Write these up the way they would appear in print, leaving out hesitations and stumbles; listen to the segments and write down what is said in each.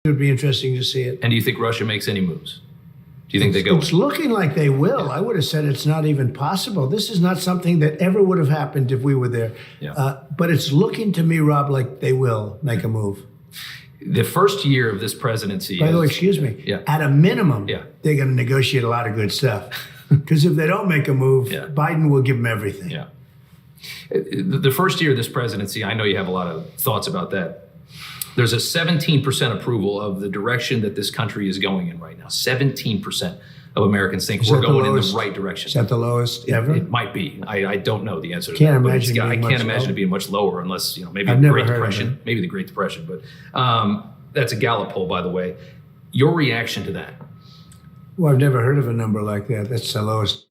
It would be interesting to see it. And do you think Russia makes any moves? Do you think they go? It's looking like they will. I would have said it's not even possible. This is not something that ever would have happened if we were there. Yeah. But it's looking to me, Rob, like they will make a move. The first year of this presidency. By the way, excuse me. Yeah. At a minimum, Yeah. they're going to negotiate a lot of good stuff. Because if they don't make a move, Yeah. Biden will give them everything. Yeah. The first year of this presidency, I know you have a lot of thoughts about that. There's a 17% approval of the direction that this country is going in right now. 17% of Americans think we're going in the right direction. Is that the lowest ever? It might be. I don't know the answer to Can't that. But imagine I being can't much imagine lower. it being much lower unless, maybe I've the never Great heard of Depression. it. Maybe the Great Depression. But that's a Gallup poll, by the way. Your reaction to that? Well, I've never heard of a number like that. That's the lowest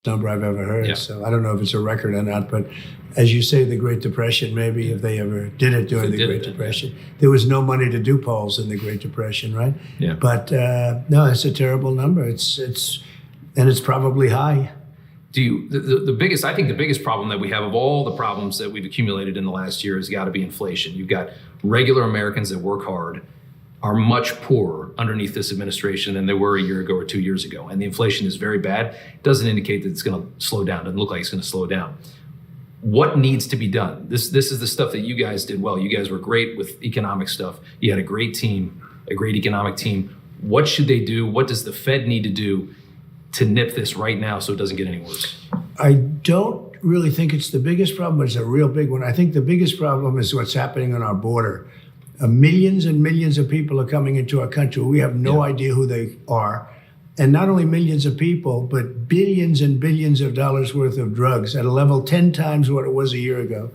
number I've ever heard. Yeah. So I don't know if it's a record or not, but as you say, the Great Depression, maybe if they ever did it during the Great Depression, there was no money to do polls in the Great Depression, right? Yeah. But no, it's a terrible number. It's probably high. Do you the biggest? I think the biggest problem that we have of all the problems that we've accumulated in the last year has got to be inflation. You've got regular Americans that work hard are much poorer underneath this administration than they were a year ago or 2 years ago, and the inflation is very bad. It doesn't indicate that it's going to slow down. It doesn't look like it's going to slow down. What needs to be done? This is the stuff that you guys did well. You guys were great with economic stuff. You had a great team, a great economic team. What should they do? What does the Fed need to do to nip this right now so it doesn't get any worse? I don't really think it's the biggest problem, but it's a real big one. I think the biggest problem is what's happening on our border. Millions and millions of people are coming into our country. We have no idea who they are. And not only millions of people, but billions and billions of dollars worth of drugs at a level 10 times what it was a year ago.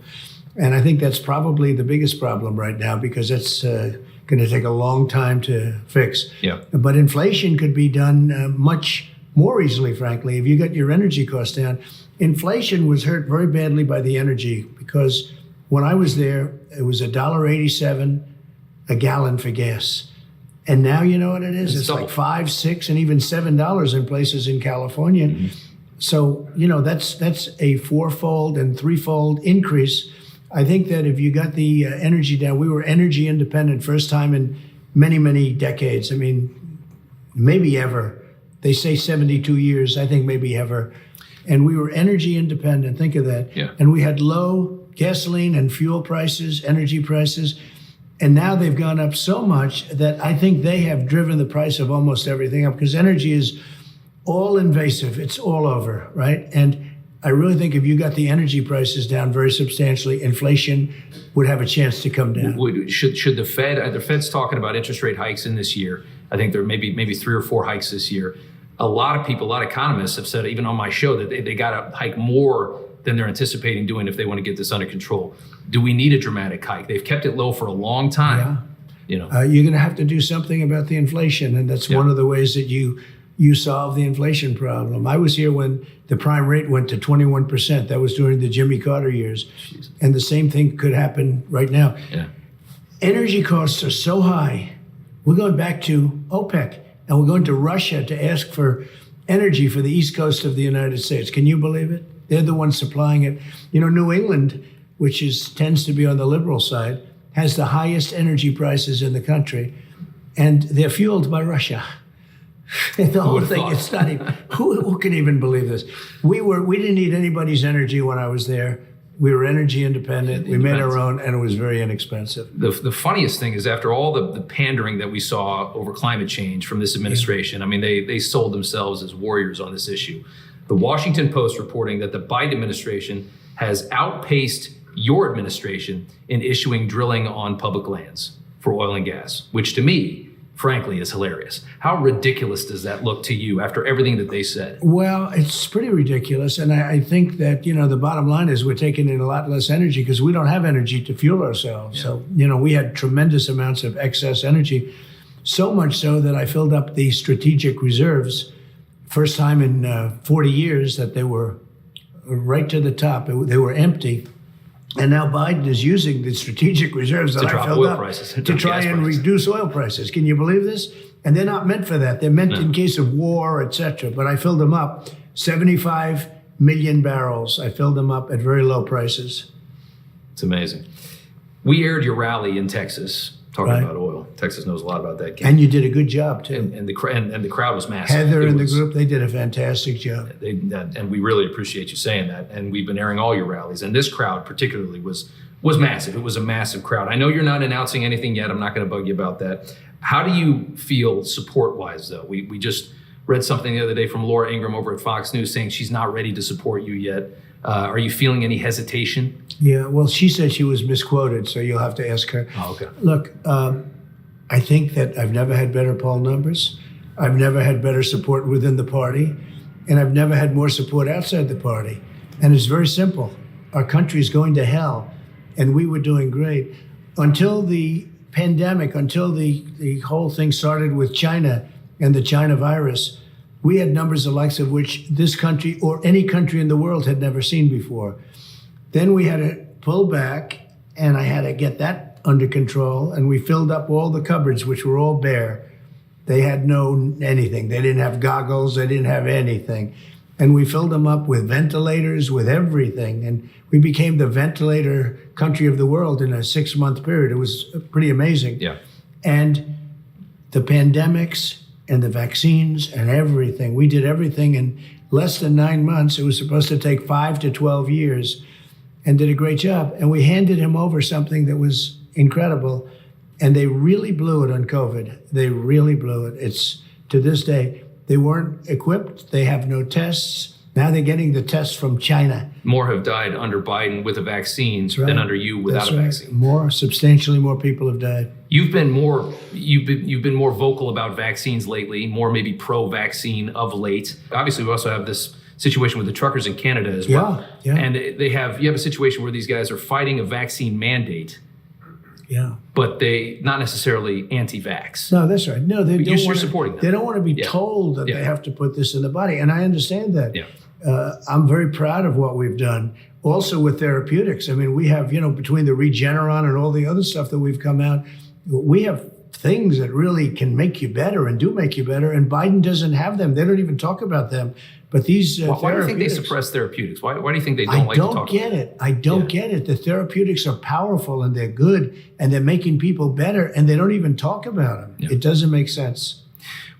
And I think that's probably the biggest problem right now because it's going to take a long time to fix. Yeah. But inflation could be done much more easily, frankly, if you got your energy costs down. Inflation was hurt very badly by the energy because when I was there, it was $1.87 a gallon for gas. And now you know what it is? It's like $5, $6, and even $7 in places in California. Mm-hmm. So, that's a fourfold and threefold increase. I think that if you got the energy down, we were energy independent first time in many, many decades. I mean, maybe ever. They say 72 years, I think maybe ever. And we were energy independent, think of that. Yeah. And we had low gasoline and fuel prices, energy prices. And now they've gone up so much that I think they have driven the price of almost everything up because energy is all invasive. It's all over, right? And I really think if you got the energy prices down very substantially, inflation would have a chance to come down. Should the Fed's talking about interest rate hikes in this year. I think there may be maybe 3 or 4 hikes this year. A lot of people, a lot of economists have said, even on my show, that they got to hike more than they're anticipating doing if they want to get this under control. Do we need a dramatic hike? They've kept it low for a long time. Yeah. You're going to have to do something about the inflation, and that's one of the ways that you solve the inflation problem. I was here when the prime rate went to 21%. That was during the Jimmy Carter years. Jeez. And the same thing could happen right now. Yeah. Energy costs are so high. We're going back to OPEC, and we're going to Russia to ask for energy for the east coast of the United States. Can you believe it? They're the ones supplying it. New England, which tends to be on the liberal side, has the highest energy prices in the country, and they're fueled by Russia. The whole thing, it's not even, who can even believe this? We didn't need anybody's energy when I was there. We were energy independent. We made our own, and it was very inexpensive. The funniest thing is after all the pandering that we saw over climate change from this administration, I mean, they sold themselves as warriors on this issue. The Washington Post reporting that the Biden administration has outpaced your administration in issuing drilling on public lands for oil and gas, which to me, frankly, is hilarious. How ridiculous does that look to you after everything that they said? Well, it's pretty ridiculous. And I think that, the bottom line is we're taking in a lot less energy because we don't have energy to fuel ourselves. Yeah. So, we had tremendous amounts of excess energy, so much so that I filled up the strategic reserves. First time in 40 years that they were right to the top. They were empty. And now Biden is using the strategic reserves that I filled up to try and reduce oil prices. Can you believe this? And they're not meant for that. They're meant in case of war, et cetera. But I filled them up. 75 million barrels. I filled them up at very low prices. It's amazing. We aired your rally in Texas talking Right. about oil. Texas knows a lot about that. And you did a good job, too. And the crowd was massive. Heather It and the was- group, they did a fantastic job. and we really appreciate you saying that. And we've been airing all your rallies. And this crowd particularly was massive. It was a massive crowd. I know you're not announcing anything yet. I'm not going to bug you about that. How do you feel support-wise, though? We just read something the other day from Laura Ingraham over at Fox News saying she's not ready to support you yet. Are you feeling any hesitation? Yeah, well, she said she was misquoted, so you'll have to ask her. Oh, okay. Look, I think that I've never had better poll numbers. I've never had better support within the party, and I've never had more support outside the party. And it's very simple. Our country is going to hell, and we were doing great. Until the pandemic, until the whole thing started with China and the China virus, we had numbers the likes of which this country or any country in the world had never seen before. Then we had to pull back, and I had to get that under control, and we filled up all the cupboards, which were all bare. They had no anything. They didn't have goggles. They didn't have anything. And we filled them up with ventilators, with everything. And we became the ventilator country of the world in a 6-month period. It was pretty amazing. Yeah. And the pandemics and the vaccines and everything, we did everything in less than 9 months. It was supposed to take 5 to 12 years, and did a great job. And we handed him over something that was incredible. And they really blew it on COVID. They really blew it. It's to this day, they weren't equipped. They have no tests. Now they're getting the tests from China. More have died under Biden with a vaccine Right. than under you without That's a right. vaccine. Substantially more people have died. You've been more vocal about vaccines lately, more maybe pro-vaccine of late. Obviously, we also have this situation with the truckers in Canada as well. Yeah. And you have a situation where these guys are fighting a vaccine mandate, Yeah. but they not necessarily anti-vax. No, that's right. No, they But don't you're want supporting them. They don't want to be Yeah. told that Yeah. they have to put this in the body, and I understand that. Yeah. I'm very proud of what we've done. Also with therapeutics, I mean, we have between the Regeneron and all the other stuff that we've come out, we have things that really can make you better and do make you better. And Biden doesn't have them; they don't even talk about them. But these Why do you think they therapeutics- suppress therapeutics? Why do you think they don't I like to don't talk get about it. I don't get it. The therapeutics are powerful and they're good and they're making people better and they don't even talk about them. Yeah. It doesn't make sense.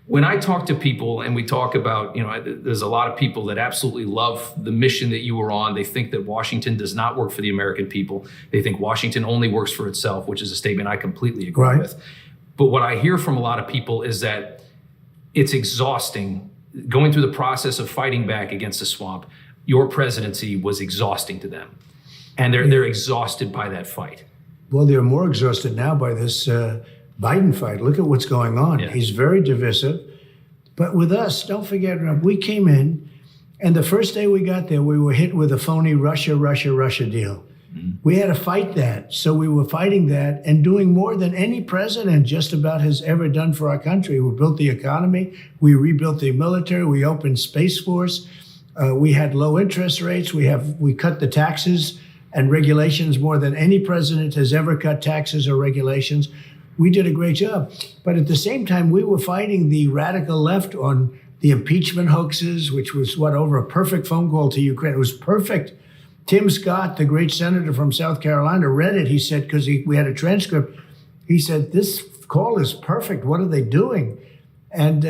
When I talk to people and we talk about, there's a lot of people that absolutely love the mission that you were on. They think that Washington does not work for the American people. They think Washington only works for itself, which is a statement I completely agree Right. with. But what I hear from a lot of people is that it's exhausting going through the process of fighting back against the swamp. Your presidency was exhausting to them, and they're exhausted by that fight. Well, they're more exhausted now by this Biden fight. Look at what's going on. Yeah. He's very divisive. But with us, don't forget, Rob, we came in, and the first day we got there, we were hit with a phony Russia deal. We had to fight that. So we were fighting that and doing more than any president just about has ever done for our country. We built the economy. We rebuilt the military. We opened Space Force. We had low interest rates. We cut the taxes and regulations more than any president has ever cut taxes or regulations. We did a great job. But at the same time, we were fighting the radical left on the impeachment hoaxes, which was over a perfect phone call to Ukraine. It was perfect. Tim Scott, the great senator from South Carolina, read it. He said, because we had a transcript, he said, this call is perfect. What are they doing? And,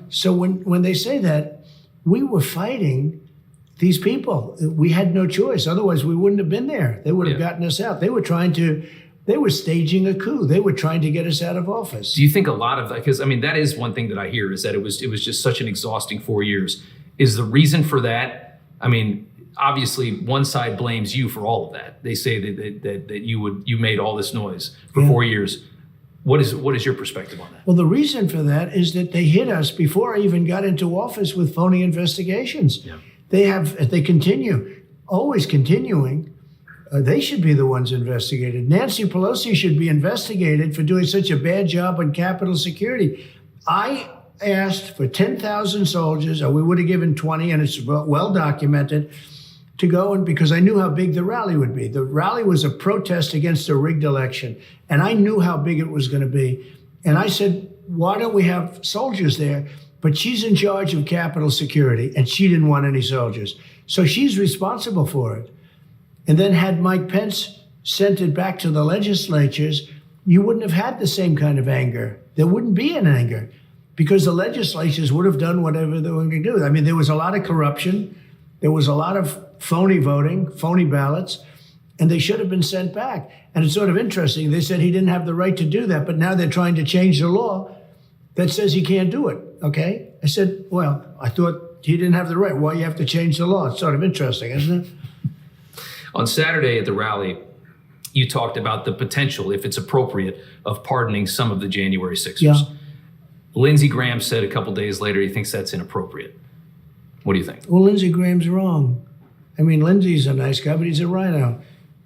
so when they say that, we were fighting these people. We had no choice. Otherwise, we wouldn't have been there. They would have gotten us out. They were staging a coup. They were trying to get us out of office. Do you think a lot of that, because that is one thing that I hear, is that it was just such an exhausting 4 years. Is the reason for that, obviously one side blames you for all of that. They say that you made all this noise for 4 years. What is your perspective on that? Well, the reason for that is that they hit us before I even got into office with phony investigations. Yeah. They continue, always continuing. They should be the ones investigated. Nancy Pelosi should be investigated for doing such a bad job on Capitol security. I asked for 10,000 soldiers, or we would have given 20, and it's well documented, to go, and because I knew how big the rally would be. The rally was a protest against a rigged election, and I knew how big it was going to be. And I said, why don't we have soldiers there? But she's in charge of Capitol security, and she didn't want any soldiers. So she's responsible for it. And then had Mike Pence sent it back to the legislatures, you wouldn't have had the same kind of anger. There wouldn't be an anger because the legislatures would have done whatever they were going to do. I mean, there was a lot of corruption. There was a lot of phony voting, phony ballots, and they should have been sent back. And it's sort of interesting. They said he didn't have the right to do that, but now they're trying to change the law that says he can't do it, okay? I said, well, I thought he didn't have the right. Why you have to change the law? It's sort of interesting, isn't it? On Saturday at the rally, you talked about the potential, if it's appropriate, of pardoning some of the January 6ers. Yeah. Lindsey Graham said a couple days later he thinks that's inappropriate. What do you think? Well, Lindsey Graham's wrong. I mean, Lindsey's a nice guy, but he's a rhino.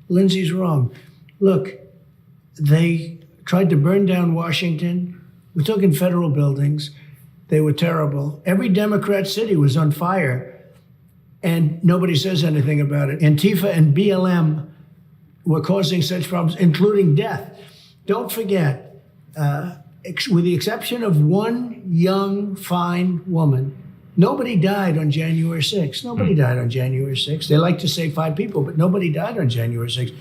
Lindsey's wrong. Look, they tried to burn down Washington. We're talking federal buildings. They were terrible. Every Democrat city was on fire, and nobody says anything about it. Antifa and BLM were causing such problems, including death. Don't forget, with the exception of one young, fine woman, nobody died on January 6th. Nobody died on January 6th. They like to say 5 people, but nobody died on January 6th.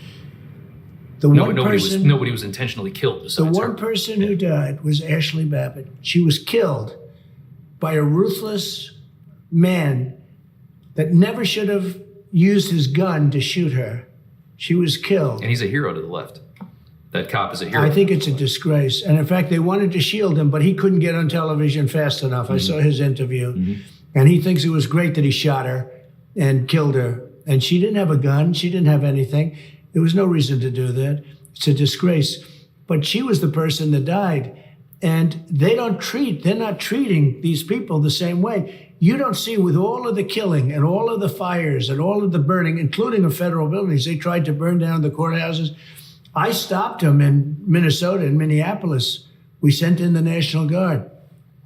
Nobody was intentionally killed The besides one her. person who died was Ashley Babbitt. She was killed by a ruthless man that never should have used his gun to shoot her. She was killed. And he's a hero to the left. That cop is a hero. I think it's a disgrace. And in fact, they wanted to shield him, but he couldn't get on television fast enough. I saw his interview. And he thinks it was great that he shot her and killed her. And she didn't have a gun. She didn't have anything. There was no reason to do that. It's a disgrace. But she was the person that died. And they're not treating these people the same way. You don't see with all of the killing and all of the fires and all of the burning, including of federal buildings, they tried to burn down the courthouses. I stopped them in Minnesota, in Minneapolis. We sent in the National Guard.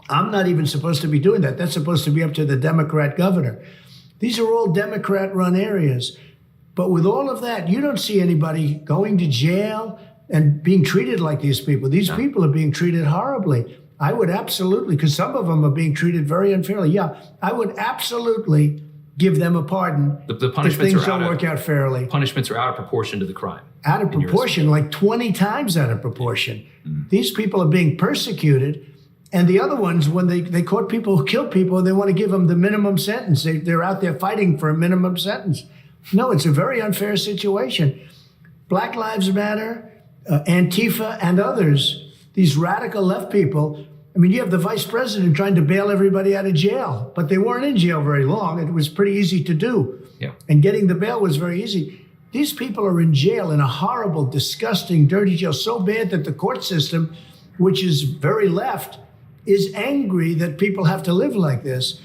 I'm not even supposed to be doing that. That's supposed to be up to the Democrat governor. These are all Democrat-run areas. But with all of that, you don't see anybody going to jail and being treated like these people. These people are being treated horribly. I would absolutely, because some of them are being treated very unfairly. Yeah, I would absolutely give them a pardon The if punishments things are don't work out fairly. Punishments are out of proportion to the crime. Out of proportion, like 20 times out of proportion. These people are being persecuted. And the other ones, when they caught people who killed people, they want to give them the minimum sentence. They're out there fighting for a minimum sentence. No, it's a very unfair situation. Black Lives Matter, Antifa, and others, these radical left people. I mean, you have the vice president trying to bail everybody out of jail, but they weren't in jail very long. It was pretty easy to do. Yeah. And getting the bail was very easy. These people are in jail, in a horrible, disgusting, dirty jail, so bad that the court system, which is very left, is angry that people have to live like this.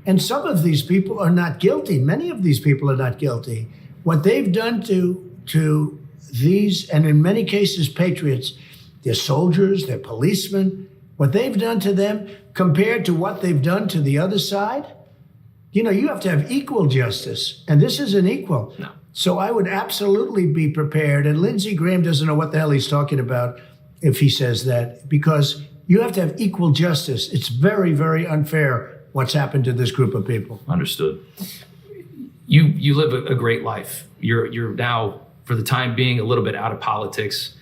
And some of these people are not guilty. Many of these people are not guilty. What they've done to these, and in many cases, patriots, they're soldiers, they're policemen, what they've done to them compared to what they've done to the other side, you know, you have to have equal justice. And this isn't equal. No. So I would absolutely be prepared. And Lindsey Graham doesn't know what the hell he's talking about if he says that, because you have to have equal justice. It's very, very unfair what's happened to this group of people. Understood. You live a great life. You're now, for the time being, a little bit out of politics.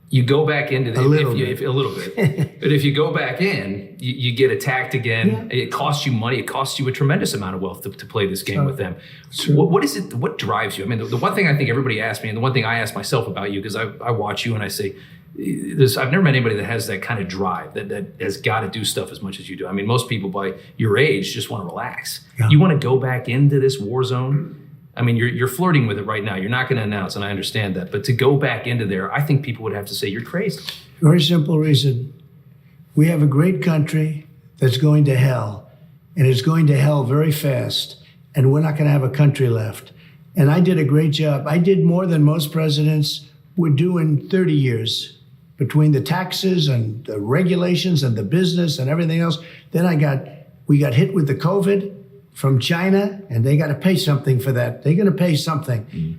You go back into A little bit. But if you go back in, you get attacked again. Yeah. It costs you money. It costs you a tremendous amount of wealth to play this game with them. True. What is it? What drives you? I mean, the one thing I think everybody asks me, and the one thing I ask myself about you, because I watch you and I say, I've never met anybody that has that kind of drive, that has got to do stuff as much as you do. I mean, most people by your age just want to relax. Yeah. You want to go back into this war zone. I mean, you're flirting with it right now. You're not going to announce, and I understand that. But to go back into there, I think people would have to say you're crazy. Very simple reason. We have a great country that's going to hell, and it's going to hell very fast, and we're not going to have a country left. And I did a great job. I did more than most presidents would do in 30 years between the taxes and the regulations and the business and everything else. Then we got hit with the COVID from China, and they got to pay something for that. They're going to pay something.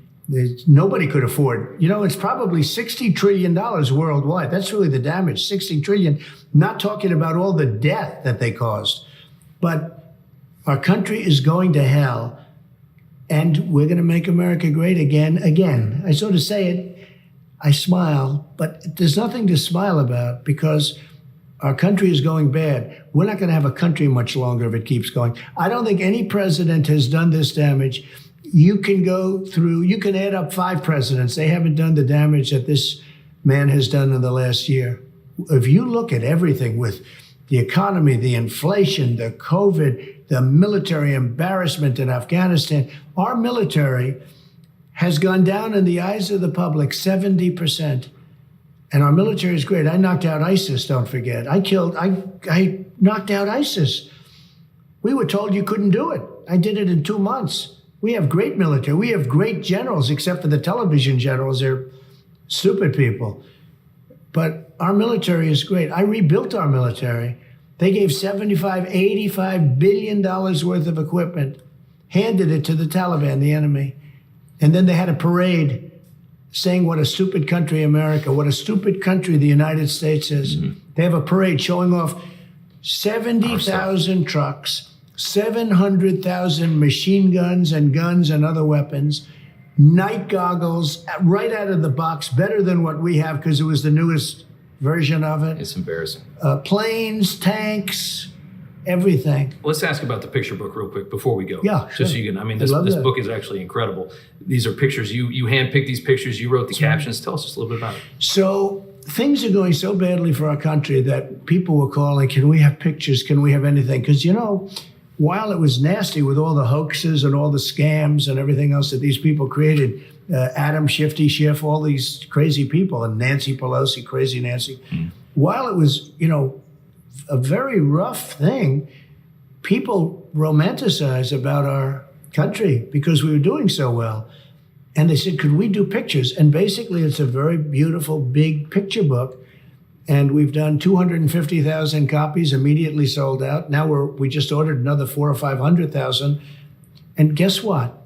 Nobody could afford. You know, it's probably $60 trillion worldwide. That's really the damage, $60 trillion, not talking about all the death that they caused. But our country is going to hell. And we're going to make America great again, again. I sort of say it, I smile, but there's nothing to smile about because our country is going bad. We're not going to have a country much longer if it keeps going. I don't think any president has done this damage. You can go through, you can add up 5 presidents. They haven't done the damage that this man has done in the last year. If you look at everything with the economy, the inflation, the COVID, the military embarrassment in Afghanistan, our military has gone down in the eyes of the public 70%. And our military is great. I knocked out ISIS, don't forget. I knocked out ISIS. We were told you couldn't do it. I did it in 2 months. We have great military. We have great generals, except for the television generals. They're stupid people. But our military is great. I rebuilt our military. They gave $85 billion worth of equipment, handed it to the Taliban, the enemy. And then they had a parade saying what a stupid country America, what a stupid country the United States is. Mm-hmm. They have a parade showing off 70,000 trucks, 700,000 machine guns and other weapons, night goggles, right out of the box, better than what we have because it was the newest version of it. It's embarrassing. Planes, tanks, everything. Let's ask about the picture book real quick before we go. Yeah, just sure. so you can. I mean, this book is actually incredible. These are pictures. You handpicked these pictures. You wrote the captions. Tell us just a little bit about it. So things are going so badly for our country that people were calling, "Can we have pictures? Can we have anything?" Because while it was nasty with all the hoaxes and all the scams and everything else that these people created, Adam Shifty Schiff, all these crazy people, and Nancy Pelosi, crazy Nancy. While it was, a very rough thing, people romanticize about our country because we were doing so well. And they said, could we do pictures? And basically, it's a very beautiful, big picture book. And we've done 250,000 copies, immediately sold out. Now we just ordered another 400,000 or 500,000. And guess what?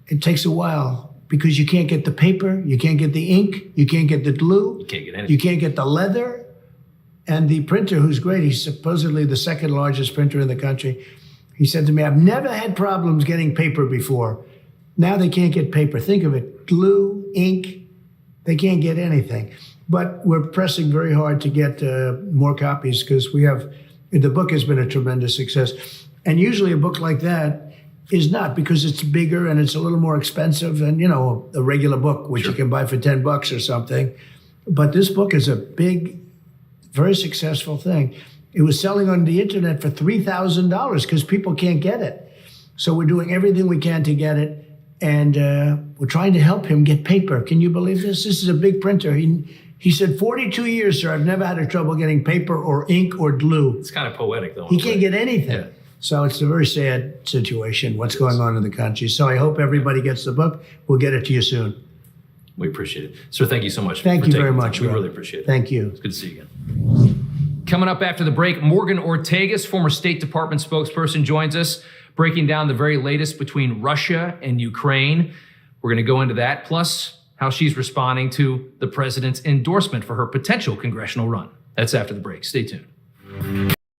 It takes a while because you can't get the paper, you can't get the ink, you can't get the glue, You can't get anything. you can't get the leather. And the printer, who's great, he's supposedly the second largest printer in the country. He said to me, I've never had problems getting paper before. Now they can't get paper. Think of it, glue, ink, they can't get anything. But we're pressing very hard to get more copies because the book has been a tremendous success. And usually a book like that is not, because it's bigger and it's a little more expensive than, a regular book, which you can buy for $10 or something. But this book is a big, very successful thing. It was selling on the internet for $3,000 because people can't get it. So we're doing everything we can to get it. And we're trying to help him get paper. Can you believe this? This is a big printer. He said, 42 years, sir, I've never had a trouble getting paper or ink or glue. It's kind of poetic, though. He can't get anything. Yeah. So it's a very sad situation, what's going on in the country. So I hope everybody gets the book. We'll get it to you soon. We appreciate it. Sir, thank you so much. Thank you very much. We Rob. really appreciate it. Thank you. It's good to see you again. Coming up after the break, Morgan Ortagus, former State Department spokesperson, joins us, breaking down the very latest between Russia and Ukraine. We're going to go into that, plus how she's responding to the president's endorsement for her potential congressional run. That's after the break. Stay tuned.